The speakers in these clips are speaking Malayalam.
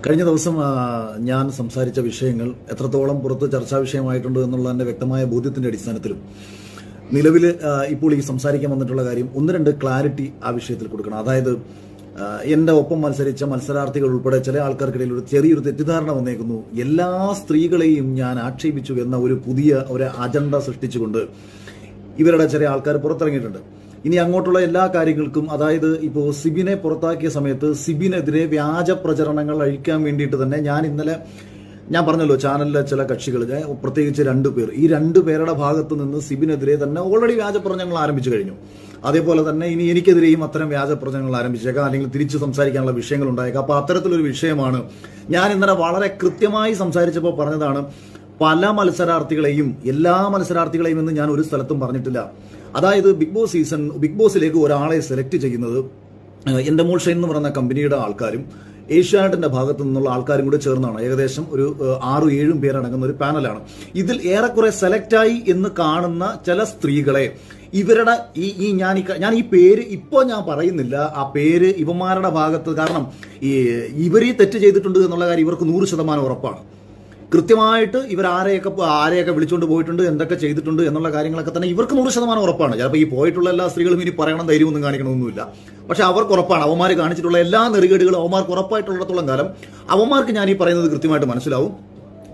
കഴിഞ്ഞ ദിവസം ഞാൻ സംസാരിച്ച വിഷയങ്ങൾ എത്രത്തോളം പുറത്ത് ചർച്ചാ വിഷയമായിട്ടുണ്ട് എന്നുള്ളതിൻ്റെ വ്യക്തമായ ബോധ്യത്തിൻ്റെ അടിസ്ഥാനത്തിലും നിലവിൽ ഇപ്പോൾ ഈ സംസാരിക്കാൻ വന്നിട്ടുള്ള കാര്യം ഒന്ന് രണ്ട് ക്ലാരിറ്റി ആ വിഷയത്തിൽ കൊടുക്കണം. അതായത് എൻ്റെ ഒപ്പം മത്സരിച്ച മത്സരാർത്ഥികൾ ഉൾപ്പെടെ ചില ആൾക്കാർക്കിടയിൽ ഒരു ചെറിയൊരു തെറ്റിദ്ധാരണ വന്നേക്കുന്നു. എല്ലാ സ്ത്രീകളെയും ഞാൻ ആക്ഷേപിച്ചു എന്ന ഒരു പുതിയ ഒരു അജണ്ട സൃഷ്ടിച്ചുകൊണ്ട് ഇവരുടെ ചില ആൾക്കാർ പുറത്തിറങ്ങിയിട്ടുണ്ട്. ഇനി അങ്ങോട്ടുള്ള എല്ലാ കാര്യങ്ങൾക്കും, അതായത് ഇപ്പോൾ സിബിനെ പുറത്താക്കിയ സമയത്ത് സിബിനെതിരെ വ്യാജ പ്രചരണങ്ങൾ അഴിക്കാൻ വേണ്ടിയിട്ട് തന്നെ ഞാൻ പറഞ്ഞല്ലോ ചാനലിലെ ചില കക്ഷികൾ, പ്രത്യേകിച്ച് 2 പേർ, ഈ 2 പേരുടെ ഭാഗത്ത് നിന്ന് സിബിനെതിരെ തന്നെ ഓൾറെഡി വ്യാജ പ്രചരണങ്ങൾ ആരംഭിച്ചു കഴിഞ്ഞു. അതേപോലെ തന്നെ ഇനി എനിക്കെതിരെയും അത്തരം വ്യാജ പ്രചരണങ്ങൾ ആരംഭിച്ചേക്കാം, അല്ലെങ്കിൽ തിരിച്ചു സംസാരിക്കാനുള്ള വിഷയങ്ങൾ ഉണ്ടായേക്കാം. അപ്പോൾ അത്തരത്തിലൊരു വിഷയമാണ് ഞാൻ ഇന്നലെ വളരെ കൃത്യമായി സംസാരിച്ചപ്പോൾ പറഞ്ഞതാണ്. പല മത്സരാർത്ഥികളെയും, എല്ലാ മത്സരാർത്ഥികളെയും എന്ന് ഞാൻ ഒരു സ്ഥലത്തും പറഞ്ഞിട്ടില്ല. അതായത് ബിഗ് ബോസിലേക്ക് ഒരാളെ സെലക്ട് ചെയ്യുന്നത് എൻഡമോൾ ഷൈൻ എന്ന് പറയുന്ന കമ്പനിയുടെ ആൾക്കാരും ഏഷ്യാനെറ്റിന്റെ ഭാഗത്തു നിന്നുള്ള ആൾക്കാരും കൂടെ ചേർന്നാണ്. ഏകദേശം ഒരു 6-7 പേരടങ്ങുന്ന ഒരു പാനലാണ്. ഇതിൽ ഏറെക്കുറെ സെലക്റ്റായി എന്ന് കാണുന്ന ചില സ്ത്രീകളെ ഇവരുടെ ഞാൻ ഈ പേര് ഇപ്പോൾ ഞാൻ പറയുന്നില്ല. ആ പേര് ഇവന്മാരുടെ ഭാഗത്ത്, കാരണം ഇവർ ഈ തെറ്റ് ചെയ്തിട്ടുണ്ട് എന്നുള്ള കാര്യം ഇവർക്ക് 100% ഉറപ്പാണ്. കൃത്യമായിട്ട് ഇവർ ആരെയൊക്കെ വിളിച്ചുകൊണ്ട് പോയിട്ടുണ്ട്, എന്തൊക്കെ ചെയ്തിട്ടുണ്ട് എന്നുള്ള കാര്യങ്ങളൊക്കെ തന്നെ ഇവർക്ക് 100% ഉറപ്പാണ്. ചിലപ്പോൾ ഈ പോയിട്ടുള്ള എല്ലാ സ്ത്രീകളും ഇനി പറയണം, ധൈര്യമൊന്നും കാണിക്കണമെന്നൊന്നുമില്ല. പക്ഷെ അവർക്ക് ഉറപ്പാണ്, അവന്മാർ കാണിച്ചിട്ടുള്ള എല്ലാ നെറുകേടുകളും അവന്മാർക്ക് ഉറപ്പായിട്ടുള്ളിടത്തോളം കാലം അവന്മാർക്ക് ഞാൻ ഈ പറയുന്നത് കൃത്യമായിട്ട് മനസ്സിലാവും.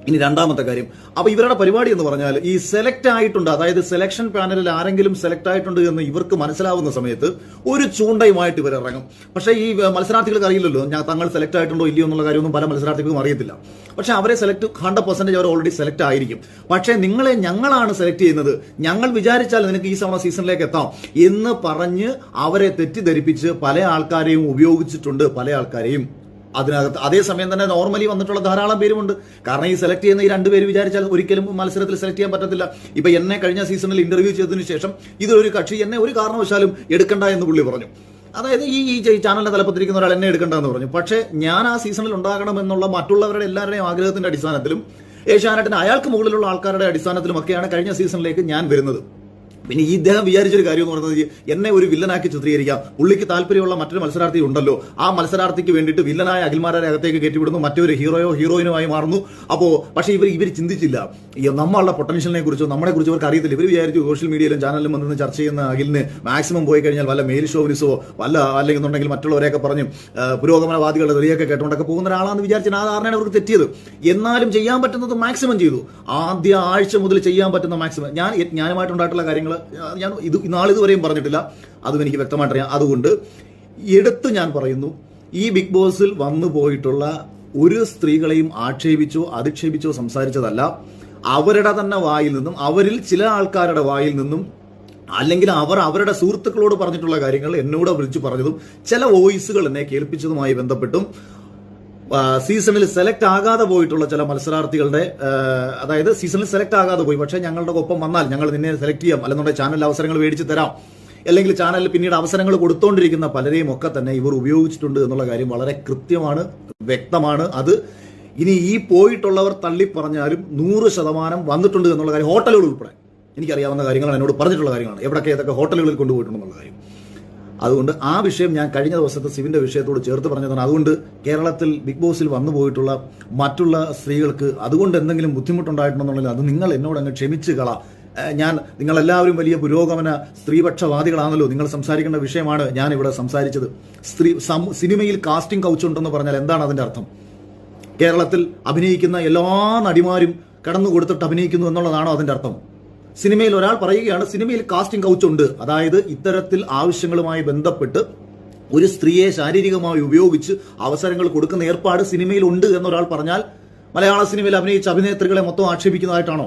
ഇനി രണ്ടാമത്തെ കാര്യം, അപ്പൊ ഇവരുടെ പരിപാടി എന്ന് പറഞ്ഞാൽ ഈ സെലക്ട് ആയിട്ടുണ്ട്, അതായത് സെലക്ഷൻ പാനലിൽ ആരെങ്കിലും സെലക്ട് ആയിട്ടുണ്ട് എന്ന് ഇവർക്ക് മനസ്സിലാവുന്ന സമയത്ത് ഒരു ചൂണ്ടയുമായിട്ട് ഇവർ ഇറങ്ങും. പക്ഷേ ഈ മത്സരാർത്ഥികൾക്ക് അറിയില്ലല്ലോ തങ്ങൾ സെലക്ട് ആയിട്ടുണ്ടോ ഇല്ലയോ എന്നുള്ള കാര്യമൊന്നും പല മത്സരാർത്ഥികൾക്കും അറിയത്തില്ല. പക്ഷെ അവരെ 100% അവർ ഓൾറെഡി സെലക്ട് ആയിരിക്കും. പക്ഷേ ഞങ്ങളാണ് സെലക്ട് ചെയ്യുന്നത്, ഞങ്ങൾ വിചാരിച്ചാൽ നിനക്ക് ഈ സീസണിലേക്ക് എത്താം എന്ന് പറഞ്ഞ് അവരെ തെറ്റിദ്ധരിപ്പിച്ച് പല ആൾക്കാരെയും ഉപയോഗിച്ചിട്ടുണ്ട്. പല ആൾക്കാരെയും അതിനകത്ത് അതേസമയം തന്നെ നോർമലി വന്നിട്ടുള്ള ധാരാളം പേരുമുണ്ട്. കാരണം ഈ സെലക്ട് ചെയ്യുന്ന ഈ 2 പേര് വിചാരിച്ചാൽ ഒരിക്കലും മത്സരത്തിൽ സെലക്ട് ചെയ്യാൻ പറ്റത്തില്ല. ഇപ്പൊ എന്നെ കഴിഞ്ഞ സീസണിൽ ഇന്റർവ്യൂ ചെയ്തതിനു ശേഷം ഇതൊരു കക്ഷി എന്നെ ഒരു കാരണവശാലും എടുക്കണ്ട എന്ന് പുള്ളി പറഞ്ഞു. അതായത് ഈ ചാനലിന്റെ തലപ്പത്തിരിക്കുന്ന ഒരാൾ എന്നെ എടുക്കണ്ടെന്ന് പറഞ്ഞു. പക്ഷേ ഞാൻ ആ സീസണിൽ ഉണ്ടാകണമെന്നുള്ള മറ്റുള്ളവരുടെ എല്ലാവരുടെയും ആഗ്രഹത്തിന്റെ അടിസ്ഥാനത്തിലും ഏഷ്യാനെറ്റിന് അയാൾക്ക് മുകളിലുള്ള ആൾക്കാരുടെ അടിസ്ഥാനത്തിലും ഒക്കെയാണ് കഴിഞ്ഞ സീസണിലേക്ക് ഞാൻ വരുന്നത്. പിന്നെ ഇദ്ദേഹം വിചാരിച്ചൊരു കാര്യം എന്ന് പറയുന്നത് എന്നെ ഒരു വില്ലനാക്കി ചിത്രീകരിക്കാം, പുള്ളിക്ക് താല്പര്യമുള്ള മറ്റൊരു മത്സരാർത്ഥി ഉണ്ടല്ലോ, ആ മത്സരാർത്ഥിക്ക് വേണ്ടിയിട്ട് വില്ലനായ അഖിൽമാരെ അകത്തേക്ക് കയറ്റിവിടുന്നു, മറ്റൊരു ഹീറോയിനുമായി മാറുന്നു. പക്ഷേ ഇവർ ചിന്തിച്ചില്ല നമ്മളുടെ പൊട്ടൻഷ്യലിനെ കുറിച്ചോ നമ്മളെ കുറിച്ചോ അവർക്ക് അറിയത്തില്ല. ഇവർ വിചാരിച്ചു സോഷ്യൽ മീഡിയയിലും ചാനലിലും വന്ന് ചർച്ച ചെയ്യുന്ന അഖിലിന് മാക്സിമം പോയി കഴിഞ്ഞാൽ വല്ല മെയിൽ ഷോവിനിസോ അല്ലെങ്കിൽ മറ്റുള്ളവരെയൊക്കെ പറഞ്ഞ് പുരോഗമനവാദികളുടെ തെളിയൊക്കെ കേട്ടുകൊണ്ടൊക്കെ പോകുന്ന ഒരാളാണെന്ന് വിചാരിച്ചാൽ ആ ധാരണയാണ് അവർക്ക് തെറ്റിയത്. എന്നാലും ചെയ്യാൻ പറ്റുന്നത് മാക്സിമം ചെയ്തു. ആദ്യ ആഴ്ച മുതൽ ചെയ്യാൻ പറ്റുന്ന മാക്സിമം ഞാനുമായിട്ടുണ്ടായിട്ടുള്ള കാര്യങ്ങൾ ഞാൻ നാളിതുവരെയും പറഞ്ഞിട്ടില്ല, അതും എനിക്ക് വ്യക്തമായിട്ടറിയാം. അതുകൊണ്ട് എടുത്ത് ഞാൻ പറയുന്നു, ഈ ബിഗ് ബോസിൽ വന്നു പോയിട്ടുള്ള ഒരു സ്ത്രീകളെയും ആക്ഷേപിച്ചോ അധിക്ഷേപിച്ചോ സംസാരിച്ചതല്ല. അവരുടെ തന്നെ വായിൽ നിന്നും, അവരിൽ ചില ആൾക്കാരുടെ വായിൽ നിന്നും, അല്ലെങ്കിൽ അവരുടെ സുഹൃത്തുക്കളോട് പറഞ്ഞിട്ടുള്ള കാര്യങ്ങൾ എന്നോട് വിളിച്ചു പറഞ്ഞതും ചില വോയിസുകൾ എന്നെ കേൾപ്പിച്ചതുമായി ബന്ധപ്പെട്ടും സീസണിൽ സെലക്ട് ആകാതെ പോയിട്ടുള്ള ചില മത്സരാർത്ഥികളുടെ, അതായത് സീസണിൽ സെലക്ട് ആകാതെ പോയി, പക്ഷേ ഞങ്ങളുടെ ഒപ്പം വന്നാൽ ഞങ്ങൾ നിന്നെ സെലക്ട് ചെയ്യാം, അല്ലെന്നുണ്ടെങ്കിൽ ചാനലിൽ അവസരങ്ങൾ മേടിച്ച് തരാം, അല്ലെങ്കിൽ ചാനലിൽ പിന്നീട് അവസരങ്ങൾ കൊടുത്തുകൊണ്ടിരിക്കുന്ന പലരെയും ഒക്കെ തന്നെ ഇവർ ഉപയോഗിച്ചിട്ടുണ്ട് എന്നുള്ള കാര്യം വളരെ കൃത്യമാണ്, വ്യക്തമാണ്. അത് ഇനി ഈ പോയിട്ടുള്ളവർ തള്ളിപ്പറഞ്ഞാലും 100% വന്നിട്ടുണ്ട് എന്നുള്ള കാര്യം ഹോട്ടലുകൾ ഉൾപ്പെടെ എനിക്കറിയാവുന്ന കാര്യങ്ങളാണ്, എന്നോട് പറഞ്ഞിട്ടുള്ള കാര്യങ്ങളാണ്, എവിടെയൊക്കെ ഏതൊക്കെ ഹോട്ടലുകളിൽ കൊണ്ടുപോയിട്ടുണ്ടെന്നുള്ള കാര്യം. അതുകൊണ്ട് ആ വിഷയം ഞാൻ കഴിഞ്ഞ ദിവസത്തെ സിവിന്റെ വിഷയത്തോട് ചേർത്ത് പറഞ്ഞതാണ്. അതുകൊണ്ട് കേരളത്തിൽ ബിഗ് ബോസിൽ വന്നു പോയിട്ടുള്ള മറ്റുള്ള സ്ത്രീകൾക്ക് അതുകൊണ്ട് എന്തെങ്കിലും ബുദ്ധിമുട്ടുണ്ടായിട്ടുണ്ടെന്നുണ്ടെങ്കിൽ അത് നിങ്ങൾ എന്നോട് അങ്ങ് ക്ഷമിച്ച് നിങ്ങളെല്ലാവരും വലിയ പുരോഗമന സ്ത്രീപക്ഷവാദികളാണല്ലോ, നിങ്ങൾ സംസാരിക്കേണ്ട വിഷയമാണ് ഞാൻ ഇവിടെ സംസാരിച്ചത്. സിനിമയിൽ കാസ്റ്റിംഗ് കൗച്ച് ഉണ്ടെന്ന് പറഞ്ഞാൽ എന്താണ് അതിന്റെ അർത്ഥം? കേരളത്തിൽ അഭിനയിക്കുന്ന എല്ലാ നടിമാരും കടന്നു കൊടുത്തിട്ട് അഭിനയിക്കുന്നു എന്നുള്ളതാണോ അതിന്റെ അർത്ഥം? സിനിമയിൽ ഒരാൾ പറയുകയാണ് സിനിമയിൽ കാസ്റ്റിംഗ് കൗച്ച് ഉണ്ട്, അതായത് ഇത്തരത്തിൽ ആവശ്യങ്ങളുമായി ബന്ധപ്പെട്ട് ഒരു സ്ത്രീയെ ശാരീരികമായി ഉപയോഗിച്ച് അവസരങ്ങൾ കൊടുക്കുന്ന ഏർപ്പാട് സിനിമയിൽ ഉണ്ട് എന്നൊരാൾ പറഞ്ഞാൽ മലയാള സിനിമയിൽ അഭിനയിച്ച അഭിനേത്രികളെ മൊത്തം ആക്ഷേപിക്കുന്നതായിട്ടാണോ?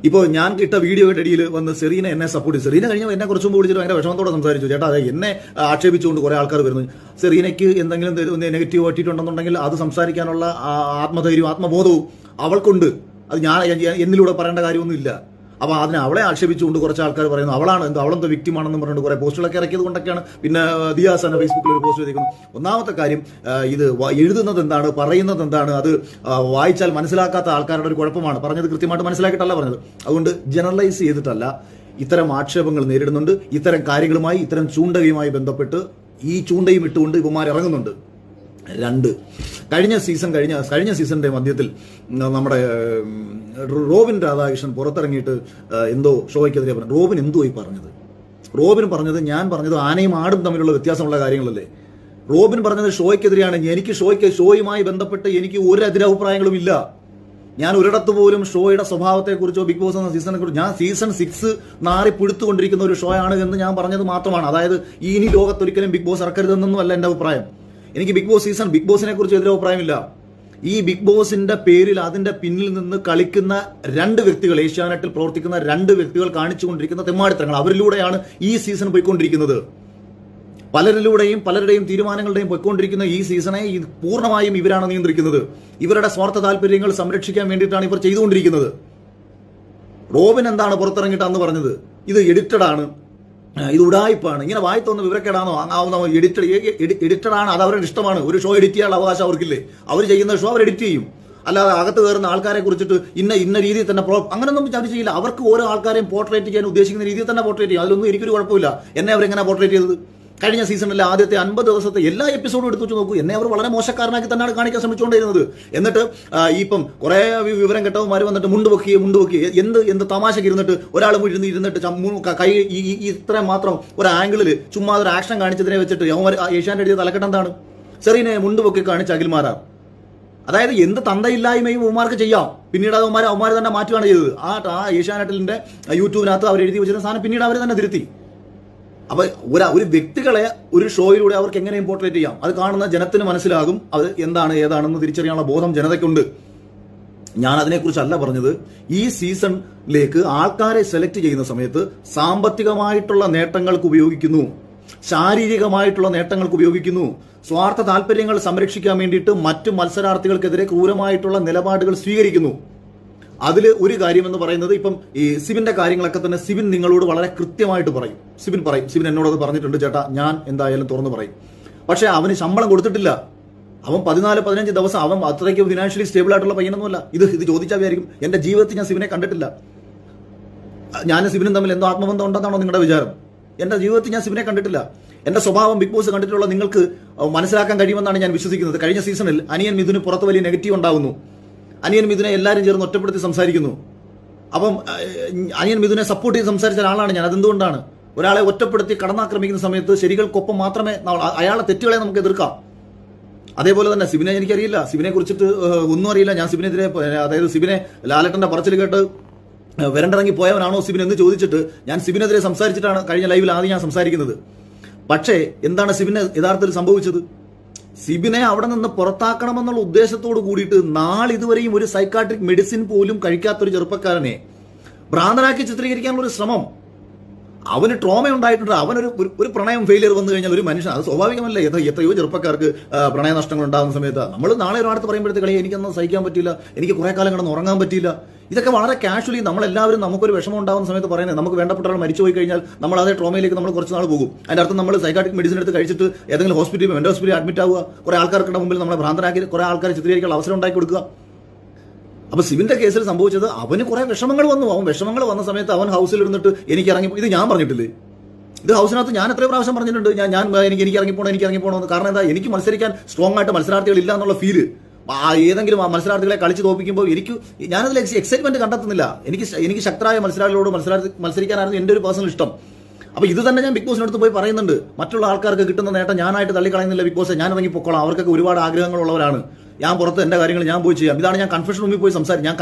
ഇപ്പോൾ ഞാൻ ഇട്ട വീഡിയോയുടെ ഇടയിൽ വന്ന് സെറീന എന്നെ സപ്പോർട്ട് ചെയ്തു. സെറീന കഴിഞ്ഞാൽ എന്നെ കുറച്ചും വിളിച്ചിട്ട് ഭയങ്കര വിഷമത്തോടെ സംസാരിച്ചു, ചേട്ടാ അതെ എന്നെ ആക്ഷേപിച്ചുകൊണ്ട് കുറെ ആൾക്കാർ വരുന്നു, സെറീനയ്ക്ക് എന്തെങ്കിലും നെഗറ്റീവ് പറ്റിയിട്ടുണ്ടെന്നുണ്ടെങ്കിൽ അത് സംസാരിക്കാനുള്ള ആത്മധൈര്യവും ആത്മബോധവും അവൾക്കുണ്ട്. അത് ഞാൻ എന്നിലൂടെ പറയേണ്ട കാര്യമൊന്നുമില്ല. അപ്പോൾ അതിനെ അവളെ ആക്ഷേപിച്ചുകൊണ്ട് കുറച്ച് ആൾക്കാർ പറയുന്നു അവളെന്തോ വിക്ടിമാണെന്ന് പറഞ്ഞുകൊണ്ട് കുറെ പോസ്റ്റുകളൊക്കെ ഇറക്കിയത് കൊണ്ടൊക്കെയാണ്. പിന്നെ ദിയാസന ഫേസ്ബുക്കിൽ ഒരു പോസ്റ്റ് ചെയ്തിരിക്കുന്നു. ഒന്നാമത്തെ കാര്യം, ഇത് എഴുതുന്നത് എന്താണ്, പറയുന്നത് എന്താണ്, അത് വായിച്ചാൽ മനസ്സിലാക്കാത്ത ആൾക്കാരുടെ ഒരു കുഴപ്പമാണ്. പറഞ്ഞത് കൃത്യമായിട്ട് മനസ്സിലാക്കിയിട്ടല്ല പറഞ്ഞത്. അതുകൊണ്ട് ജനറലൈസ് ചെയ്തിട്ടല്ല, ഇത്തരം ആക്ഷേപങ്ങൾ നേരിടുന്നുണ്ട്. ഇത്തരം കാര്യങ്ങളുമായി, ഇത്തരം ചൂണ്ടയുമായി ബന്ധപ്പെട്ട് ഈ ചൂണ്ടയും ഇട്ടുകൊണ്ട് ഇവന്മാർ ഇറങ്ങുന്നുണ്ട്. 2, കഴിഞ്ഞ സീസണിന്റെ മധ്യത്തിൽ നമ്മുടെ റോബിൻ രാധാകൃഷ്ണൻ പുറത്തിറങ്ങിയിട്ട് എന്തോ ഷോയ്ക്കെതിരെ പറഞ്ഞു. റോബിൻ എന്തോ ഈ പറഞ്ഞത്? റോബിൻ പറഞ്ഞത് ഞാൻ പറഞ്ഞത് ആനയും ആടും തമ്മിലുള്ള വ്യത്യാസമുള്ള കാര്യങ്ങളല്ലേ. റോബിൻ പറഞ്ഞത് ഷോയ്ക്കെതിരെയാണ്. എനിക്ക് ഷോയുമായി ബന്ധപ്പെട്ട് എനിക്ക് ഒരു എതിരഭിപ്രായങ്ങളും ഇല്ല. ഞാൻ ഒരിടത്ത് പോലും ഷോയുടെ സ്വഭാവത്തെക്കുറിച്ചോ ബിഗ് ബോസ് എന്ന സീസണെ കുറിച്ചോ, ഞാൻ സീസൺ 6 നാറി പിടുത്തുകൊണ്ടിരിക്കുന്ന ഒരു ഷോ ആണ് എന്ന് ഞാൻ പറഞ്ഞത് മാത്രമാണ്. അതായത് ഇനി ലോകത്തൊരിക്കലും ബിഗ് ബോസ് ഇറക്കരുതെന്നൊന്നും അല്ല എന്റെ അഭിപ്രായം. എനിക്ക് ബിഗ് ബോസിനെ കുറിച്ച് എതിരഭിപ്രായമില്ല. ഈ ബിഗ് ബോസിന്റെ പേരിൽ അതിന്റെ പിന്നിൽ നിന്ന് കളിക്കുന്ന 2 വ്യക്തികൾ, ഏഷ്യാനെറ്റിൽ പ്രവർത്തിക്കുന്ന 2 വ്യക്തികൾ കാണിച്ചുകൊണ്ടിരിക്കുന്ന തെമ്മാടിത്തരങ്ങൾ, അവരിലൂടെയാണ് ഈ സീസൺ പോയിക്കൊണ്ടിരിക്കുന്നത്. പലരുടെയും തീരുമാനങ്ങളുടെയും പോയിക്കൊണ്ടിരിക്കുന്ന ഈ സീസണെ പൂർണ്ണമായും ഇവരാണ് നിയന്ത്രിക്കുന്നത്. ഇവരുടെ സ്വാർത്ഥ താല്പര്യങ്ങൾ സംരക്ഷിക്കാൻ വേണ്ടിയിട്ടാണ് ഇവർ ചെയ്തുകൊണ്ടിരിക്കുന്നത്. റോബിൻ എന്താണ് പുറത്തിറങ്ങിയിട്ട് അന്ന് പറഞ്ഞത്? ഇത് എഡിറ്റഡ് ആണ്, ഇത് ഉടായ്പാണ്, ഇങ്ങനെ വായിത്തൊന്ന് വിവരക്കേടാണോ, എഡിറ്റഡ് ആണ്, അത് അവരുടെ ഇഷ്ടമാണ്. ഒരു ഷോ എഡിറ്റ് ചെയ്യാനുള്ള അവകാശം അവർക്കില്ലേ? അവർ ചെയ്യുന്ന ഷോ അവർ എഡിറ്റ് ചെയ്യും. അല്ലാതെ അകത്ത് കയറുന്ന ആൾക്കാരെ കുറിച്ചിട്ട് ഇന്ന രീതിയിൽ തന്നെ അങ്ങനെയൊന്നും അവർ ചെയ്യില്ല. അവർക്ക് ഓരോ ആൾക്കാരെയും പോർട്രേറ്റ് ചെയ്യാൻ ഉദ്ദേശിക്കുന്ന രീതിയിൽ തന്നെ പോർട്രേറ്റ് ചെയ്യും. അതിലൊന്നും എനിക്കൊരു കുഴപ്പമില്ല. എന്നെ അവരെങ്ങനെ പോർട്രേറ്റ് ചെയ്തത്? കഴിഞ്ഞ സീസണിലെ ആദ്യത്തെ 50 ദിവസത്തെ എല്ലാ എപ്പിസോഡും എടുത്തു വെച്ച് നോക്കൂ. എന്നെ അവർ വളരെ മോശക്കാരനാക്കി തന്നെയാണ് കാണിക്കാൻ ശ്രമിച്ചുകൊണ്ടിരുന്നത്. എന്നിട്ട് ഇപ്പം കുറെ വിവരം കെട്ടവന്മാർ വന്നിട്ട് മുണ്ട് പൊക്കി എന്ത് തമാശക്ക് ഇരുന്നിട്ട് ഒരാൾ ഇരുന്നിട്ട് കൈ ഇത്രയും മാത്രം ഒരു ആംഗിളിൽ ചുമ്മാ ഒരു ആക്ഷൻ കാണിച്ചതിനെ വെച്ചിട്ട് ഏഷ്യാൻ്റെ എഴുതിയ തലക്കെട്ട് എന്താണ്? ചെറിയനെ മുണ്ട് പൊക്കി കാണിച്ച അഖിൽമാരാർ. അതായത് എന്ത് തന്തയില്ലായ്മയും അവന്മാർക്ക് ചെയ്യാം. പിന്നീട് അവന്മാർ തന്നെ മാറ്റുകയാണ് ചെയ്തത്. ആ ഏഷ്യാനെറ്റിന്റെ യൂട്യൂബിനകത്ത് അവർ എഴുതി വെച്ചിരുന്ന സാധനം പിന്നീട് അവർ തന്നെ തിരുത്തി. അപ്പൊ ഒരു വ്യക്തികളെ ഒരു ഷോയിലൂടെ അവർക്ക് എങ്ങനെ ഇമ്പോർട്ടേറ്റ് ചെയ്യാം, അത് കാണുന്ന ജനത്തിന് മനസ്സിലാകും അത് എന്താണ് ഏതാണെന്ന് തിരിച്ചറിയാനുള്ള ബോധം ജനതയ്ക്കുണ്ട്. ഞാൻ അതിനെക്കുറിച്ചല്ല പറഞ്ഞത്. ഈ സീസണിലേക്ക് ആൾക്കാരെ സെലക്ട് ചെയ്യുന്ന സമയത്ത് സാമ്പത്തികമായിട്ടുള്ള നേട്ടങ്ങൾക്ക് ഉപയോഗിക്കുന്നു, ശാരീരികമായിട്ടുള്ള നേട്ടങ്ങൾക്ക് ഉപയോഗിക്കുന്നു, സ്വാർത്ഥ താല്പര്യങ്ങൾ സംരക്ഷിക്കാൻ വേണ്ടിയിട്ട് മറ്റു മത്സരാർത്ഥികൾക്കെതിരെ ക്രൂരമായിട്ടുള്ള നിലപാടുകൾ സ്വീകരിക്കുന്നു. അതിൽ ഒരു കാര്യം എന്ന് പറയുന്നത്, ഇപ്പം ഈ സിബിന്റെ കാര്യങ്ങളൊക്കെ തന്നെ സിബിൻ നിങ്ങളോട് വളരെ കൃത്യമായിട്ട് പറയും. സിബിൻ എന്നോടത് പറഞ്ഞിട്ടുണ്ട്, ചേട്ടാ ഞാൻ എന്തായാലും തുറന്നു പറയും. പക്ഷെ അവന് ശമ്പളം കൊടുത്തിട്ടില്ല. അവൻ 14-15 ദിവസം അവൻ അത്രയ്ക്ക് ഫിനാൻഷ്യലി സ്റ്റേബിൾ ആയിട്ടുള്ള പയ്യനൊന്നുമല്ല. ഇത് ചോദിച്ചാൽ വിചാരിക്കും എന്റെ ജീവിതത്തിൽ ഞാൻ സിബിനെ കണ്ടിട്ടില്ല, ഞാനും സിബിനും തമ്മിൽ എന്തോ ആത്മബന്ധം ഉണ്ടെന്നാണോ നിങ്ങളുടെ വിചാരം? എന്റെ ജീവിതത്തിൽ ഞാൻ സിബിനെ കണ്ടിട്ടില്ല. എന്റെ സ്വഭാവം ബിഗ് ബോസ് കണ്ടിട്ടുള്ള നിങ്ങൾക്ക് മനസ്സിലാക്കാൻ കഴിയുമെന്നാണ് ഞാൻ വിശ്വസിക്കുന്നത്. കഴിഞ്ഞ സീസണിൽ അനിയൻ മിഥുന് പുറത്ത് വലിയ നെഗറ്റീവ് ഉണ്ടാകുന്നു. അനിയൻ മിഥുനെ എല്ലാവരും ചേർന്ന് ഒറ്റപ്പെടുത്തി സംസാരിക്കുന്നു. അപ്പം അനിയൻ മിഥുനെ സപ്പോർട്ട് ചെയ്ത് സംസാരിച്ച ഒരാളാണ് ഞാൻ. അതെന്തുകൊണ്ടാണ്? ഒരാളെ ഒറ്റപ്പെടുത്തി കടന്നാക്രമിക്കുന്ന സമയത്ത് ശരികൾക്കൊപ്പം മാത്രമേ അയാളെ തെറ്റുകളെ നമുക്ക് എതിർക്കാം. അതേപോലെ തന്നെ സിബിനെ എനിക്കറിയില്ല, സിബിനെ കുറിച്ചിട്ട് ഒന്നും അറിയില്ല. ഞാൻ സിബിനെതിരെ, അതായത് സിബിനെ ലാലേട്ടന്റെ പറച്ചിൽ കേട്ട് വരണ്ടിറങ്ങി പോയവനാണോ സിബിൻ എന്ന് ചോദിച്ചിട്ട് ഞാൻ സിബിനെതിരെ സംസാരിച്ചിട്ടാണ് കഴിഞ്ഞ ലൈവിൽ ആദ്യം ഞാൻ സംസാരിക്കുന്നത്. പക്ഷേ എന്താണ് സിബിന് യഥാർത്ഥത്തിൽ സംഭവിച്ചത്? സിബിനെ അവിടെ നിന്ന് പുറത്താക്കണമെന്നുള്ള ഉദ്ദേശത്തോട് കൂടിയിട്ട് നാളിതുവരെയും ഒരു സൈക്കാട്രിക് മെഡിസിൻ പോലും കഴിക്കാത്തൊരു ചെറുപ്പക്കാരനെ ഭ്രാന്തനാക്കി ചിത്രീകരിക്കാനുള്ള ഒരു ശ്രമം. അവന് ട്രോമ ഉണ്ടായിട്ടുണ്ട്. അവനൊരു പ്രണയം ഫെയിലിയർ വന്നു കഴിഞ്ഞാൽ ഒരു മനുഷ്യൻ, അത് സ്വാഭാവികമല്ലേ? എത്രയോ ചെറുപ്പക്കാർക്ക് പ്രണയ നഷ്ടങ്ങൾ ഉണ്ടാകുന്ന സമയത്ത് നമ്മൾ നാളെ ഒരാളത്ത് പറയുമ്പോഴത്തേക്ക് എനിക്കൊന്നും സഹിക്കാൻ പറ്റില്ല, എനിക്ക് കുറെ കാലം കിടന്ന് ഉറങ്ങാൻ പറ്റില്ല, ഇതൊക്കെ വളരെ കാഷ്വലി നമ്മളെല്ലാവരും നമുക്കൊരു വിഷമം ഉണ്ടാകുന്ന സമയത്ത് പറയുന്നത്. നമുക്ക് വേണ്ടപ്പെട്ട ഒരാൾ മരിച്ചു പോയി കഴിഞ്ഞാൽ നമ്മൾ അതേ ട്രോമയിലേക്ക് നമ്മൾ കുറച്ച് നാൾ പോകും. അതിന്റെ അർത്ഥം നമ്മൾ സൈക്കാട്രിക് മെഡിസിൻ എടുത്ത് കഴിച്ചിട്ട് ഏതെങ്കിലും ഹോസ്പിറ്റലിൽ മെന്റൽ ഹോസ്പിറ്റലിൽ അഡ്മിറ്റ് ആവുക, കുറെ ആൾക്കാർക്ക് മുമ്പിൽ നമ്മളെ ഭ്രാന്തരാക്കി കുറെ ആൾക്കാരെ ചിത്രീകരിക്കാനുള്ള അവസരം ഉണ്ടാക്കി കൊടുക്കുക. അപ്പൊ സിബിന്റെ കേസിൽ സംഭവിച്ചത് അവന് കുറെ വിഷമങ്ങൾ വന്നു. അവൻ വിഷമങ്ങൾ വന്ന സമയത്ത് അവൻ ഹൗസിൽ ഇരുന്നിട്ട് എനിക്ക് ഇറങ്ങി, ഇത് ഞാൻ പറഞ്ഞിട്ടില്ലേ? ഇത് ഹൗസിനകത്ത് ഞാൻ എത്രയോ പ്രാവശ്യം പറഞ്ഞിട്ടുണ്ട്, എനിക്ക് ഇറങ്ങിപ്പോണെന്ന്. കാരണം എന്താ? എനിക്ക് മത്സരിക്കാൻ സ്ട്രോങ് ആയിട്ട് മത്സരാർത്ഥികൾ ഇല്ല എന്നുള്ള ഫീല്. ഏതെങ്കിലും മത്സരാർത്ഥികളെ കളിച്ച് തോപ്പിക്കുമ്പോൾ ഞാനതിൽ എക്സൈറ്റ്മെന്റ് കണ്ടെത്തുന്നില്ല. എനിക്ക് ശക്തരായ മത്സരാർത്ഥികളോട് മത്സരിക്കാനായിരുന്നു എന്റെ ഒരു പേഴ്സണൽ ഇഷ്ടം. അപ്പൊ ഇത് തന്നെ ഞാൻ ബിഗ് ബോസിനടുത്ത് പോയി പറയുന്നുണ്ട്. മറ്റുള്ള ആൾക്കാർക്ക് കിട്ടുന്ന നേട്ടം ഞാനായിട്ട് തള്ളിക്കളയുന്നില്ല ബിഗ് ബോസ്, ഞാൻ ഇറങ്ങി പൊക്കോളാം. അവർക്കൊക്കെ ഒരുപാട് ആഗ്രഹങ്ങളുള്ളവരാണ്. ഞാൻ പുറത്ത് എന്റെ കാര്യങ്ങൾ ഞാൻ പോയി ചെയ്യാം. ഇതാണ് ഞാൻ കൺഫെഷൻ റൂമിൽ പോയി സംസാരിക്കും. ഞാൻ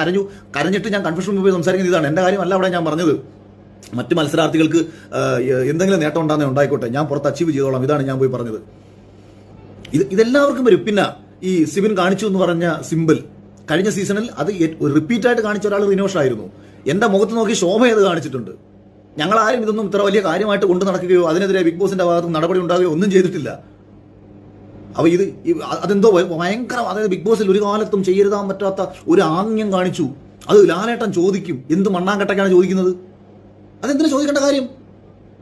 കരഞ്ഞിട്ട് ഞാൻ കൺഫെഷൻ റൂമിൽ പോയി സംസാരിക്കുന്നത് ഇതാണ്. എന്റെ കാര്യമല്ല അവിടെ ഞാൻ പറഞ്ഞത്. മറ്റ് മത്സരാർത്ഥികൾക്ക് എന്തെങ്കിലും നേട്ടം ഉണ്ടായിക്കോട്ടെ, ഞാൻ പുറത്ത് അച്ചീവ് ചെയ്തോളാം, ഇതാണ് ഞാൻ പോയി പറഞ്ഞത്. ഇതെല്ലാവർക്കും വരും. പിന്നെ ഈ സിബിൻ കാണിച്ചു എന്ന് പറഞ്ഞ സിമ്പിൾ കഴിഞ്ഞ സീസണിൽ അത് റിപ്പീറ്റായിട്ട് കാണിച്ച ഒരാൾ റിനോഷ് ആയിരുന്നു. എന്റെ മുഖത്ത് നോക്കി ശോഭ അത് കാണിച്ചിട്ടുണ്ട്. ഞങ്ങളാരും ഇതൊന്നും ഇത്ര വലിയ കാര്യമായിട്ട് കൊണ്ടു നടക്കുകയോ അതിനെതിരെ ബിഗ് ബോസിന്റെ ഭാഗത്ത് നടപടി ഉണ്ടാകുകയോ ഒന്നും ചെയ്തിട്ടില്ല. അപ്പൊ അതെന്തോ ഭയങ്കര, അതായത് ബിഗ് ബോസിൽ ഒരു കാലത്തും ചെയ്യരുതാൻ പറ്റാത്ത ഒരു ആംഗ്യം കാണിച്ചു. അത് ലാലേട്ടൻ ചോദിക്കും, എന്ത് മണ്ണാങ്കട്ടയ്ക്കാണ് ചോദിക്കുന്നത്? അതെന്തിനാ ചോദിക്കേണ്ട കാര്യം?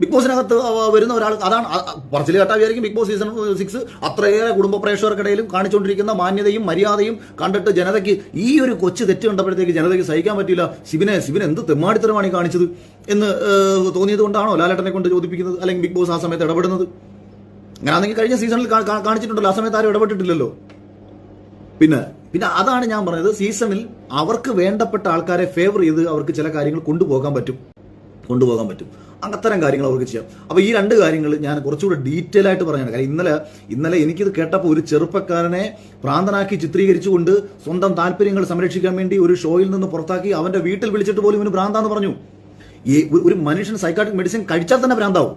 ബിഗ് ബോസിനകത്ത് വരുന്ന ഒരാൾ അതാണ് പറച്ചിൽ കേട്ടാ വിചാരിക്കും ബിഗ് ബോസ് സീസൺ 6 അത്രയേറെ കുടുംബ പ്രേക്ഷകർക്കിടയിലും കാണിച്ചുകൊണ്ടിരിക്കുന്ന മാന്യതയും മര്യാദയും കണ്ടിട്ട് ജനതയ്ക്ക് ഈ ഒരു കൊച്ചു തെറ്റ് കണ്ടപ്പോഴത്തേക്ക് ജനതയ്ക്ക് സഹിക്കാൻ പറ്റില്ല. സിബിൻ എന്ത് തെമ്മാടിത്തരമാണ് ഈ കാണിച്ചത് എന്ന് തോന്നിയത് കൊണ്ടാണോ ലാലേട്ടനെ കൊണ്ട് ചോദിപ്പിക്കുന്നത്, അല്ലെങ്കിൽ ബിഗ് ബോസ് ആ സമയത്ത് ഇടപെടുന്നത്? അങ്ങനെയാണെങ്കിൽ കഴിഞ്ഞ സീസണിൽ കാണിച്ചിട്ടുണ്ടല്ലോ, ആ സമയത്ത് ആരും ഇടപെട്ടിട്ടില്ലല്ലോ. പിന്നെ അതാണ് ഞാൻ പറഞ്ഞത്, സീസണിൽ അവർക്ക് വേണ്ടപ്പെട്ട ആൾക്കാരെ ഫേവർ ചെയ്ത് അവർക്ക് ചില കാര്യങ്ങൾ കൊണ്ടുപോകാൻ പറ്റും. അത്തരം കാര്യങ്ങൾ അവർക്ക് ചെയ്യാം. അപ്പോൾ ഈ രണ്ട് കാര്യങ്ങൾ ഞാൻ കുറച്ചുകൂടെ ഡീറ്റെയിൽ ആയിട്ട് പറഞ്ഞാണ്. കാര്യം ഇന്നലെ എനിക്കിത് കേട്ടപ്പോൾ ഒരു ചെറുപ്പക്കാരനെ ഭ്രാന്തനാക്കി ചിത്രീകരിച്ചുകൊണ്ട് സ്വന്തം താല്പര്യങ്ങൾ സംരക്ഷിക്കാൻ വേണ്ടി ഒരു ഷോയിൽ നിന്ന് പുറത്താക്കി അവന്റെ വീട്ടിൽ വിളിച്ചിട്ട് പോലും ഇവന് ഭ്രാന്താന്ന് പറഞ്ഞു. ഈ ഒരു മനുഷ്യൻ സൈക്കാട്രിക് മെഡിസിൻ കഴിച്ചാൽ തന്നെ ഭ്രാന്താവും.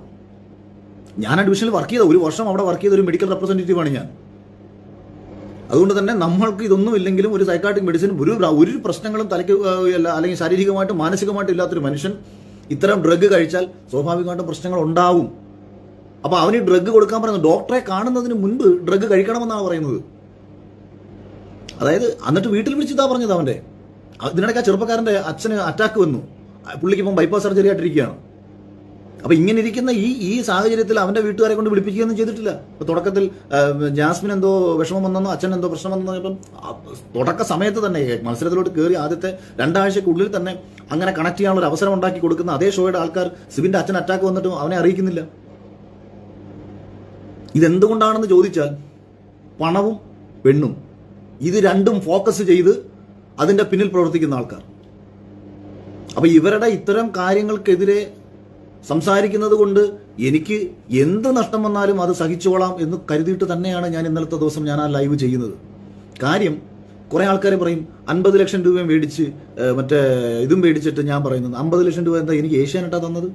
ഞാൻ ആ ഡിവിഷനിൽ വർക്ക് ചെയ്ത, ഒരു വർഷം അവിടെ വർക്ക് ചെയ്ത ഒരു മെഡിക്കൽ റെപ്രസെന്റേറ്റീവാണ് ഞാൻ. അതുകൊണ്ട് തന്നെ നമ്മൾക്ക് ഇതൊന്നും ഇല്ലെങ്കിലും ഒരു സൈക്കാട്രിക് മെഡിസിൻ ഒരു പ്രശ്നങ്ങളും തലയ്ക്ക് അല്ലെങ്കിൽ ശാരീരികമായിട്ടും മാനസികമായിട്ടും ഇല്ലാത്തൊരു മനുഷ്യൻ ഇത്തരം ഡ്രഗ് കഴിച്ചാൽ സ്വാഭാവികമായിട്ടും പ്രശ്നങ്ങൾ ഉണ്ടാവും. അപ്പോൾ അവന് ഡ്രഗ് കൊടുക്കാൻ പറയുന്നത് ഡോക്ടറെ കാണുന്നതിന് മുൻപ് ഡ്രഗ് കഴിക്കണമെന്നാണ് പറയുന്നത്. അതായത് എന്നിട്ട് വീട്ടിൽ വിളിച്ചിട്ടാ പറഞ്ഞത് അവന്റെ. ഇതിനിടയ്ക്ക് ആ ചെറുപ്പക്കാരന്റെ അച്ഛന് അറ്റാക്ക് വന്നു, പുള്ളിക്ക് ഇപ്പം ബൈപ്പാസ് സർജറി ആയിട്ടിരിക്കുകയാണ്. അപ്പൊ ഇങ്ങനെ ഇരിക്കുന്ന ഈ സാഹചര്യത്തിൽ അവന്റെ വീട്ടുകാരെ കൊണ്ട് വിളിപ്പിക്കുകയൊന്നും ചെയ്തിട്ടില്ല. ഇപ്പൊ തുടക്കത്തിൽ ജാസ്മിൻ എന്തോ വിഷമം വന്നെന്നോ അച്ഛൻ എന്തോ പ്രശ്നം വന്നെന്നോ ഇപ്പം തുടക്ക സമയത്ത് തന്നെ മത്സരത്തിലോട്ട് കയറി ആദ്യത്തെ 2 ആഴ്ചക്കുള്ളിൽ തന്നെ അങ്ങനെ കണക്ട് ചെയ്യാനുള്ള ഒരു അവസരം ഉണ്ടാക്കി കൊടുക്കുന്ന അതേ ഷോയുടെ ആൾക്കാർ സിബിന്റെ അച്ഛൻ അറ്റാക്ക് വന്നിട്ടും അവനെ അറിയിക്കുന്നില്ല. ഇതെന്തുകൊണ്ടാണെന്ന് ചോദിച്ചാൽ പണവും പെണ്ണും, ഇത് രണ്ടും ഫോക്കസ് ചെയ്ത് അതിന്റെ പിന്നിൽ പ്രവർത്തിക്കുന്ന ആൾക്കാർ. അപ്പൊ ഇവരുടെ ഇത്തരം കാര്യങ്ങൾക്കെതിരെ സംസാരിക്കുന്നത് കൊണ്ട് എനിക്ക് എന്ത് നഷ്ടം വന്നാലും അത് സഹിച്ചോളാം എന്ന് കരുതിയിട്ട് തന്നെയാണ് ഞാൻ ഇന്നലത്തെ ദിവസം ഞാൻ ആ ലൈവ് ചെയ്യുന്നത്. കാര്യം കുറെ ആൾക്കാർ പറയും 50 ലക്ഷം രൂപയും മേടിച്ച് മറ്റേ ഇതും മേടിച്ചിട്ട് ഞാൻ പറയുന്നത് 50 ലക്ഷം രൂപ എന്താ എനിക്ക് ഏഷ്യാനെറ്റാ തന്നത്?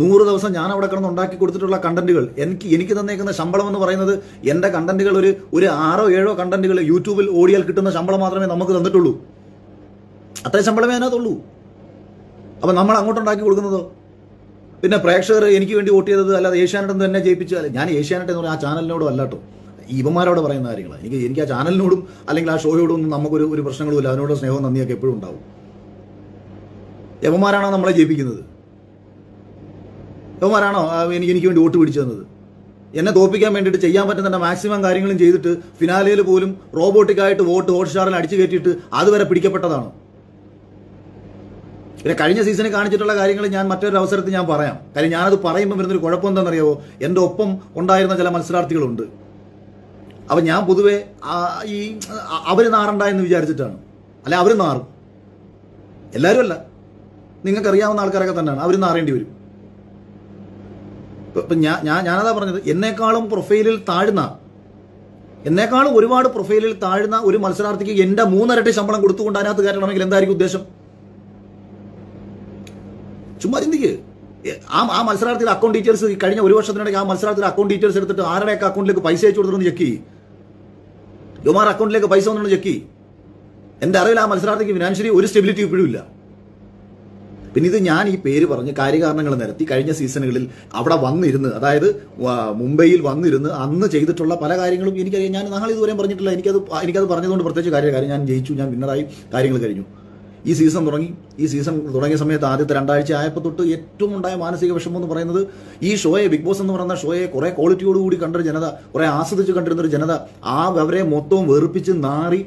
100 ദിവസം ഞാൻ അവിടെ കിടന്ന് ഉണ്ടാക്കി കൊടുത്തിട്ടുള്ള കണ്ടന്റുകൾ, എനിക്ക് തന്നേക്കുന്ന ശമ്പളം എന്ന് പറയുന്നത് എന്റെ കണ്ടന്റുകൾ ഒരു 6 or 7 കണ്ടന്റുകൾ യൂട്യൂബിൽ ഓടിയാൽ കിട്ടുന്ന ശമ്പളം മാത്രമേ നമുക്ക് തന്നിട്ടുള്ളൂ. അത്രയും ശമ്പളമേ അതിനകത്തുള്ളൂ. അപ്പൊ നമ്മൾ അങ്ങോട്ടുണ്ടാക്കി കൊടുക്കുന്നതോ? പിന്നെ പ്രേക്ഷകർ എനിക്ക് വേണ്ടി വോട്ട് ചെയ്തത് അല്ലാതെ ഏഷ്യാനെറ്റ് തന്നെ ജയിപ്പിച്ചാൽ, ഞാൻ ഏഷ്യാനെറ്റ് എന്ന് പറഞ്ഞാൽ ആ ചാനലിനോടും അല്ലാട്ടോ, ഇവന്മാരോട് പറയുന്ന കാര്യങ്ങളാണ്. എനിക്ക് ആ ചാനലിനോടും അല്ലെങ്കിൽ ആ ഷോയോടും ഒന്നും നമുക്കൊരു പ്രശ്നങ്ങളുമില്ല. അതിനോട് സ്നേഹവും നന്ദിയൊക്കെ എപ്പോഴും ഉണ്ടാവും. യവന്മാരാണോ നമ്മളെ ജയിപ്പിക്കുന്നത്? യവന്മാരാണോ എനിക്ക് വേണ്ടി വോട്ട് പിടിച്ചു തന്നത്? എന്നെ തോൽപ്പിക്കാൻ വേണ്ടിയിട്ട് ചെയ്യാൻ പറ്റുന്ന മാക്സിമം കാര്യങ്ങളും ചെയ്തിട്ട് ഫിനാലയിൽ പോലും റോബോട്ടിക്കായിട്ട് വോട്ട് ഹോട്ട്സ്റ്റാറിൽ അടിച്ചു കയറ്റിയിട്ട് അതുവരെ പിടിക്കപ്പെട്ടതാണ്. പിന്നെ കഴിഞ്ഞ സീസണിൽ കാണിച്ചിട്ടുള്ള കാര്യങ്ങൾ ഞാൻ മറ്റൊരു അവസരത്തിൽ ഞാൻ പറയാം. കാര്യം ഞാനത് പറയുമ്പോൾ വരുന്നൊരു കുഴപ്പം എന്താണെന്നറിയാവോ, എൻ്റെ ഒപ്പം ഉണ്ടായിരുന്ന ചില മത്സരാർത്ഥികളുണ്ട്. അപ്പം ഞാൻ പൊതുവെ ഈ അവർ നാറണ്ട എന്ന് വിചാരിച്ചിട്ടാണ്. അല്ലെ, അവർ നാറും, എല്ലാവരും അല്ല, നിങ്ങൾക്കറിയാവുന്ന ആൾക്കാരൊക്കെ തന്നെയാണ്, അവർ നാറേണ്ടി വരും. ഇപ്പം ഞാനതാ പറഞ്ഞത്, എന്നേക്കാളും ഒരുപാട് പ്രൊഫൈലിൽ താഴ്ന്ന ഒരു മത്സരാർത്ഥിക്ക് എൻ്റെ 3 ഇരട്ടി ശമ്പളം കൊടുത്തുകൊണ്ട് അതിനകത്ത് കയറ്റണമെങ്കിൽ എന്തായിരിക്കും ഉദ്ദേശം? ചുമ്മാ ചിന്തിക്ക്. ആ മത്സരാർത്ഥിയുടെ അക്കൗണ്ട് ഡീറ്റെയിൽസ് കഴിഞ്ഞ ഒരു വർഷത്തിനിടയ്ക്ക് ആ മത്സരാർത്ഥിയുടെ അക്കൗണ്ട് ഡീറ്റെയിൽസ് എടുത്തിട്ട് ആരുടെയൊക്കെ അക്കൗണ്ടിലേക്ക് പൈസ അയച്ചു കൊടുത്തിട്ട് ചെക്ക് ചെയ്യും. യുമാർ അക്കൗണ്ടിലേക്ക് പൈസ വന്നു ചെക്ക് ചെയ്യും. എൻ്റെ അറിവിൽ ആ മത്സരാർത്ഥിക്ക് ഫിനാൻഷ്യലി ഒരു സ്റ്റെബിലിറ്റി ഇപ്പോഴും ഇല്ല. പിന്നെ ഇത് ഞാൻ ഈ പേര് പറഞ്ഞ് കാര്യകാരണങ്ങൾ നിരത്തി കഴിഞ്ഞ സീസണുകളിൽ അവിടെ വന്നിരുന്ന്, അതായത് മുംബൈയിൽ വന്നിരുന്ന് അന്ന് ചെയ്തിട്ടുള്ള പല കാര്യങ്ങളും എനിക്കറിയാം. ഞാൻ നാളെ ഇതുവരെയും പറഞ്ഞിട്ടില്ല. എനിക്കത് പറഞ്ഞതുകൊണ്ട് പ്രത്യേകിച്ച് കാര്യം ഞാൻ ജയിച്ചു, ഞാൻ വിന്നറായി, കാര്യങ്ങൾ കഴിഞ്ഞു. ഈ സീസൺ തുടങ്ങിയ സമയത്ത് ആദ്യത്തെ 2 ആഴ്ച ആയപ്പോൾ തൊട്ട് ഏറ്റവും ഉണ്ടായ മാനസിക വിഷമം എന്ന് പറയുന്നത്, ഈ ഷോയെ, ബിഗ് ബോസ് എന്ന് പറയുന്ന ഷോയെ കുറെ ക്വാളിറ്റിയോടുകൂടി കണ്ടൊരു ജനത, കുറെ ആസ്വദിച്ച് കണ്ടിരുന്നൊരു ജനത അവരെ മൊത്തവും വെറുപ്പിച്ച് നാറി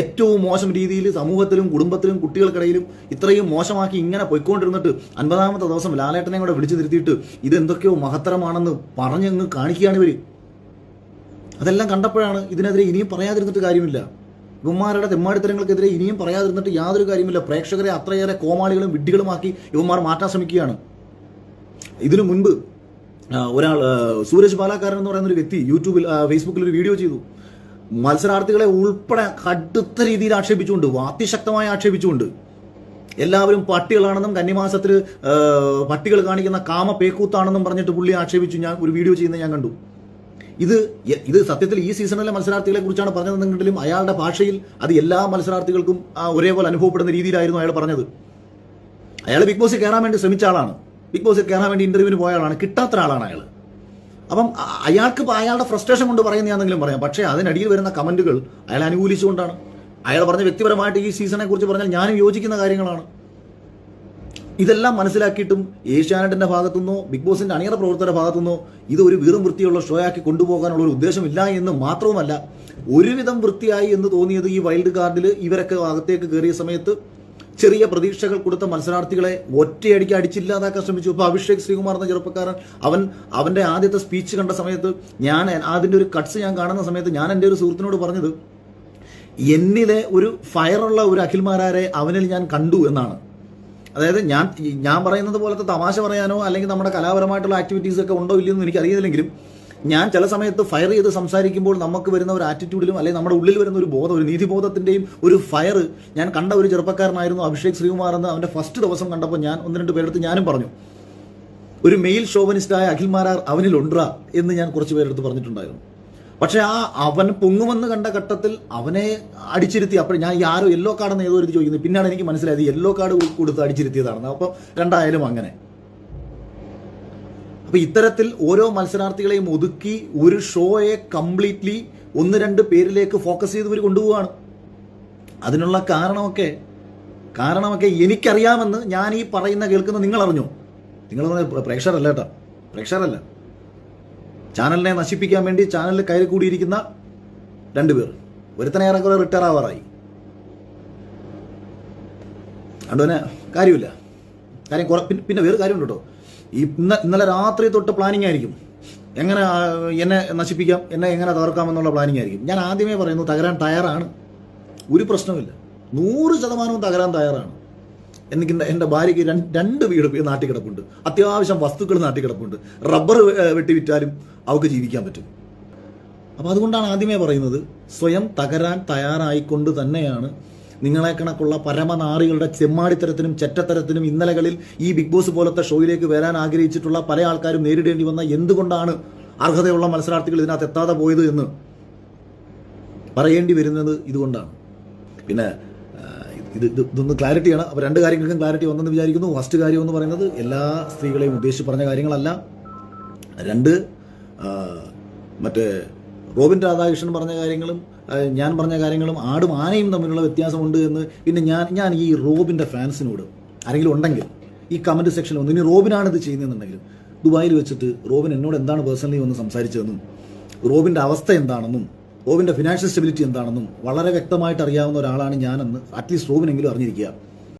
ഏറ്റവും മോശം രീതിയിൽ സമൂഹത്തിലും കുടുംബത്തിലും കുട്ടികൾക്കിടയിലും ഇത്രയും മോശമാക്കി ഇങ്ങനെ പോയിക്കൊണ്ടിരുന്നിട്ട് 50ാമത്തെ ദിവസം ലാലേട്ടനെ കൂടെ വിളിച്ചു നിർത്തിയിട്ട് ഇതെന്തൊക്കെയോ മഹത്തരമാണെന്ന് പറഞ്ഞങ്ങ് കാണിക്കുകയാണ് ഇവർ. അതെല്ലാം കണ്ടപ്പോഴാണ് ഇതിനെതിരെ ഇനിയും പറയാതിരുന്നിട്ട് കാര്യമില്ല. ഇവന്മാരുടെ തെമ്മാടിത്തരങ്ങൾക്കെതിരെ ഇനിയും പറയാതിരുന്നിട്ട് യാതൊരു കാര്യമില്ല. പ്രേക്ഷകരെ അത്രയേറെ കോമാളികളും വിഡ്ഢികളുമാക്കി ഇവന്മാർ മാറ്റാൻ ശ്രമിക്കുകയാണ്. ഇതിനു മുൻപ് ഒരാൾ സൂരജ് പാലാക്കാരൻ എന്ന് പറയുന്ന ഒരു വ്യക്തി യൂട്യൂബിൽ ഫേസ്ബുക്കിൽ ഒരു വീഡിയോ ചെയ്തു. മത്സരാർത്ഥികളെ ഉൾപ്പെടെ കടുത്ത രീതിയിൽ ആക്ഷേപിച്ചുകൊണ്ട്, അതിശക്തമായി ആക്ഷേപിച്ചുകൊണ്ട്, എല്ലാവരും പട്ടികളാണെന്നും കന്നിമാസത്തിൽ പട്ടികൾ കാണിക്കുന്ന കാമപേക്കൂത്താണെന്നും പറഞ്ഞിട്ട് പുള്ളി ആക്ഷേപിച്ചു. ഞാൻ ഒരു വീഡിയോ ചെയ്യുന്നത് ഞാൻ കണ്ടു. ഇത് സത്യത്തിൽ ഈ സീസണിലെ മത്സരാർത്ഥികളെ കുറിച്ചാണ് പറഞ്ഞതെങ്കിലും അയാളുടെ ഭാഷയിൽ അത് എല്ലാ മത്സരാർത്ഥികൾക്കും ഒരേപോലെ അനുഭവപ്പെടുന്ന രീതിയിലായിരുന്നു അയാൾ പറഞ്ഞത്. അയാൾ ബിഗ് ബോസിൽ കയറാൻ വേണ്ടി ശ്രമിച്ച ആളാണ്, ബിഗ് ബോസിൽ കയറാൻ വേണ്ടി ഇന്റർവ്യൂവിന് പോയ ആളാണ്, കിട്ടാത്ത ആളാണ് അയാൾ. അപ്പം അയാൾക്ക് അയാളുടെ ഫ്രസ്ട്രേഷൻ കൊണ്ട് പറയുന്നതാണെങ്കിലും പറയാം. പക്ഷേ അതിനടിയിൽ വരുന്ന കമന്റുകൾ അയാൾ അനുകൂലിച്ചുകൊണ്ടാണ്. അയാൾ പറഞ്ഞ വ്യക്തിപരമായിട്ട് ഈ സീസണെ കുറിച്ച് പറഞ്ഞാൽ ഞാനും യോജിക്കുന്ന കാര്യങ്ങളാണ്. ഇതെല്ലാം മനസ്സിലാക്കിയിട്ടും ഏഷ്യാനെറ്റിന്റെ ഭാഗത്തുനിന്നോ ബിഗ് ബോസിന്റെ അണിയറ പ്രവർത്തകരുടെ ഭാഗത്തുനിന്നോ ഇത് ഒരു വീറും വൃത്തിയുള്ള ഷോ ആക്കി കൊണ്ടുപോകാനുള്ള ഒരു ഉദ്ദേശമില്ല എന്ന് മാത്രവുമല്ല, ഒരുവിധം വൃത്തിയായി എന്ന് തോന്നിയത് ഈ വൈൽഡ് കാർഡിൽ ഇവരൊക്കെ അകത്തേക്ക് കയറിയ സമയത്ത് ചെറിയ പ്രതീക്ഷകൾ കൊടുത്ത മത്സരാർത്ഥികളെ ഒറ്റയടിക്ക് അടിച്ചില്ലാതാക്കാൻ ശ്രമിച്ചു. ഇപ്പോൾ അഭിഷേക് ശ്രീകുമാർ എന്ന ചെറുപ്പക്കാരൻ അവന്റെ ആദ്യത്തെ സ്പീച്ച് കണ്ട സമയത്ത് ഞാൻ അതിന്റെ ഒരു കട്ട്സ് ഞാൻ കാണുന്ന സമയത്ത് ഞാൻ എൻ്റെ ഒരു സുഹൃത്തിനോട് പറഞ്ഞത്, എന്നിലെ ഒരു ഫയറുള്ള ഒരു അഖിൽമാരാരെ അവനിൽ ഞാൻ കണ്ടു എന്നാണ്. അതായത് ഞാൻ പറയുന്നത് പോലത്തെ തമാശ പറയാനോ അല്ലെങ്കിൽ നമ്മുടെ കലാപരമായിട്ടുള്ള ആക്ടിവിറ്റീസ് ഒക്കെ ഉണ്ടോ ഇല്ലയോ എന്ന് എനിക്കറിയില്ലെങ്കിലും ഞാൻ ചില സമയത്ത് ഫയർ ചെയ്ത് സംസാരിക്കുമ്പോൾ നമുക്ക് വരുന്ന ഒരു ആറ്റിറ്റ്യൂഡിലും അല്ലെങ്കിൽ നമ്മുടെ ഉള്ളിൽ വരുന്ന ഒരു ബോധം, ഒരു നീതിബോധത്തിന്റെയും ഒരു ഫയർ ഞാൻ കണ്ട ഒരു ചെറുപ്പക്കാരനായിരുന്നു അഭിഷേക് ശ്രീകുമാർ എന്ന് അവന്റെ ഫസ്റ്റ് ദിവസം കണ്ടപ്പോൾ ഞാൻ 1-2 പേരെടുത്ത് ഞാനും പറഞ്ഞു, ഒരു മെയിൽ ഷോവനിസ്റ്റായ അഖിൽമാരാർ അവനിലുണ്ടാ എന്ന് ഞാൻ കുറച്ച് പേരെടുത്ത് പറഞ്ഞിട്ടുണ്ടായിരുന്നു. പക്ഷെ അവൻ പൊങ്ങുമെന്ന് കണ്ട ഘട്ടത്തിൽ അവനെ അടിച്ചിരുത്തി. അപ്പോൾ ഞാൻ ഈ ആരോ യെല്ലോ കാർഡെന്ന് ഏതോ ഒരു ചോദിക്കുന്നത്, പിന്നാണ് എനിക്ക് മനസ്സിലായത് യെല്ലോ കാർഡ് കൊടുത്ത് അടിച്ചിരുത്തിയതാണെന്ന്. അപ്പോൾ രണ്ടായാലും അങ്ങനെ. അപ്പൊ ഇത്തരത്തിൽ ഓരോ മത്സരാർത്ഥികളെയും ഒതുക്കി ഒരു ഷോയെ കംപ്ലീറ്റ്ലി 1-2 പേരിലേക്ക് ഫോക്കസ് ചെയ്ത് ഇവർ കൊണ്ടുപോവാണ്. അതിനുള്ള കാരണമൊക്കെ എനിക്കറിയാമെന്ന് ഞാൻ ഈ പറയുന്ന കേൾക്കുന്ന നിങ്ങൾ അറിഞ്ഞോ? നിങ്ങൾ പ്രേക്ഷകരല്ല കേട്ടോ, പ്രേക്ഷകരല്ല. ചാനലിനെ നശിപ്പിക്കാൻ വേണ്ടി ചാനലിൽ കയറി കൂടിയിരിക്കുന്ന 2 പേർ. ഒരുത്തനെ ഏറെക്കുറെ റിട്ടയർ ആവാറായി. അതുകൊണ്ട് കാര്യമില്ല. പിന്നെ വേറെ കാര്യമുണ്ട് കേട്ടോ. ഇന്നലെ രാത്രി തൊട്ട് പ്ലാനിങ് ആയിരിക്കും, എങ്ങനെ എന്നെ നശിപ്പിക്കാം, എന്നെ എങ്ങനെ തകർക്കാമെന്നുള്ള പ്ലാനിങ് ആയിരിക്കും. ഞാൻ ആദ്യമേ പറയുന്നു, തകരാൻ തയ്യാറാണ്, ഒരു പ്രശ്നമില്ല, 100% തകരാൻ തയ്യാറാണ്. എനിക്ക് എൻ്റെ ഭാര്യയ്ക്ക് 2 വീട് നാട്ടിൽ കിടപ്പുണ്ട്, അത്യാവശ്യം വസ്തുക്കൾ നാട്ടിൽ കിടപ്പുണ്ട്, റബ്ബർ വെട്ടി വിറ്റാലും അവർക്ക് ജീവിക്കാൻ പറ്റും. അപ്പോൾ അതുകൊണ്ടാണ് ആദ്യമേ പറയുന്നത്, സ്വയം തകരാൻ തയ്യാറായിക്കൊണ്ട് തന്നെയാണ് നിങ്ങളെ കണക്കുള്ള പരമനാറികളുടെ ചെമ്മാടിത്തരത്തിനും ചെറ്റത്തരത്തിനും ഇന്നലകളിൽ ഈ ബിഗ് ബോസ് പോലത്തെ ഷോയിലേക്ക് വരാൻ ആഗ്രഹിച്ചിട്ടുള്ള പല ആൾക്കാരും നേരിടേണ്ടി വന്ന എന്തുകൊണ്ടാണ് അർഹതയുള്ള മത്സരാർത്ഥികൾ ഇതിനകത്ത് എത്താതെ പോയത് എന്ന് പറയേണ്ടി വരുന്നത് ഇതുകൊണ്ടാണ്. പിന്നെ ഇതൊന്ന് ക്ലാരിറ്റിയാണ്. അപ്പോൾ 2 കാര്യങ്ങൾക്കും ക്ലാരിറ്റി വന്നെന്ന് വിചാരിക്കുന്നു. ഫസ്റ്റ് കാര്യം എന്ന് പറയുന്നത്, എല്ലാ സ്ത്രീകളെയും ഉദ്ദേശിച്ച് പറഞ്ഞ കാര്യങ്ങളല്ല. 2, മറ്റേ റോബിൻ രാധാകൃഷ്ണൻ പറഞ്ഞ കാര്യങ്ങളും ഞാൻ പറഞ്ഞ കാര്യങ്ങളും ആടും ആനയും തമ്മിലുള്ള വ്യത്യാസമുണ്ട് എന്ന്. പിന്നെ ഞാൻ ഈ റോബിൻ്റെ ഫാൻസിനോട് ആരെങ്കിലും ഉണ്ടെങ്കിൽ ഈ കമൻറ്റ് സെക്ഷനിൽ ഒന്ന്, ഇനി റോബിനാണ് ഇത് ചെയ്യുന്നതെന്നുണ്ടെങ്കിൽ, ദുബായിൽ വെച്ചിട്ട് റോബിൻ എന്നോട് എന്താണ് പേഴ്സണലി ഒന്ന് സംസാരിച്ചതെന്നും റോബിൻ്റെ അവസ്ഥ എന്താണെന്നും റോബിൻ്റെ ഫിനാൻഷ്യൽ സ്റ്റെബിലിറ്റി എന്താണെന്നും വളരെ വ്യക്തമായിട്ട് അറിയാവുന്ന ഒരാളാണ് ഞാനെന്ന് അറ്റ്ലീസ്റ്റ് റോബിനെങ്കിലും അറിഞ്ഞിരിക്കുക.